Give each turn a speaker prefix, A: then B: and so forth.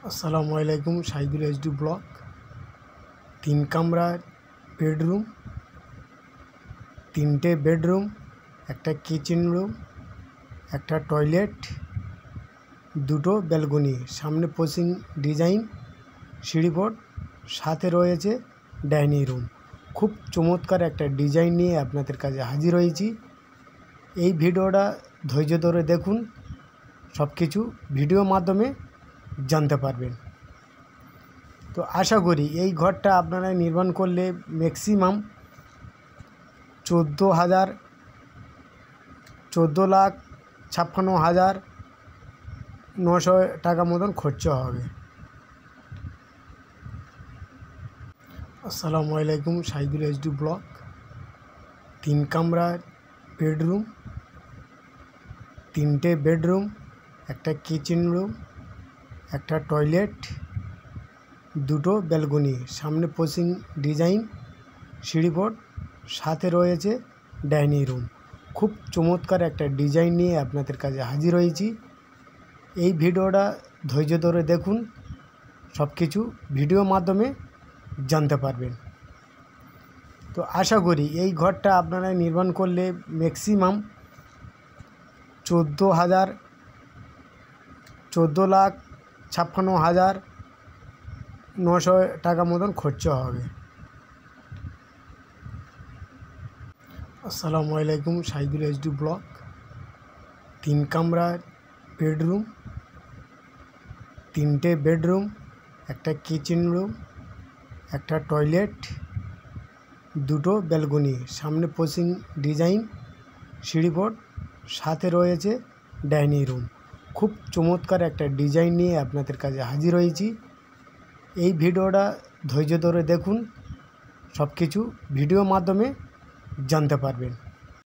A: আসসালামু আলাইকুম। Shahidul HD block. 3 কামরার বেডরুম, 3টে বেডরুম, একটা কিচেন রুম, একটা টয়লেট, 2টো ব্যালকনি, সামনে পোচিং ডিজাইন সিঁড়িপথ, সাথে রয়েছে ডাইনিং রুম। খুব চমৎকার একটা ডিজাইন নিয়ে আপনাদের কাছে হাজির হয়েছি। এই ভিডিওটা ধৈর্য ধরে দেখুন, সব কিছু ভিডিওর মাধ্যমে জানতে পারবেন। তো আশা করি এই ঘরটা আপনারা নির্মাণ করলে ম্যাক্সিমাম 14,56,900 টাকা মতন খরচা হবে। আসসালামু আলাইকুম। Shahidul HD block. 3 কামরার বেডরুম, 3টে বেডরুম, একটা কিচেন রুম, একটা টয়লেট, 2টো ব্যালকনি, সামনে পোচিং ডিজাইন সিঁড়িপথ, সাথে রয়েছে ডাইনিং রুম। খুব চমৎকার একটা ডিজাইন নিয়ে আপনাদের কাছে হাজির হয়েছি। এই ভিডিওটা ধৈর্য ধরে দেখুন, সব কিছু ভিডিওর মাধ্যমে জানতে পারবেন। তো আশা করি এই ঘরটা আপনারা নির্মাণ করলে ম্যাক্সিমাম 14,56,900 টাকা মতন খরচা হবে। আসসালামু আলাইকুম। Shahidul HD block. 3 কামরার বেডরুম, 3টে বেডরুম, একটা কিচেন রুম, একটা টয়লেট, 2টো ব্যালকনি, সামনে পোচিং ডিজাইন সিঁড়িপথ, সাথে রয়েছে ডাইনিং রুম। খুব চমৎকার একটা ডিজাইন নিয়ে আপনাদের কাছে হাজির হয়েছি। এই ভিডিওটা ধৈর্য ধরে দেখুন, সব কিছু ভিডিওর মাধ্যমে জানতে পারবেন।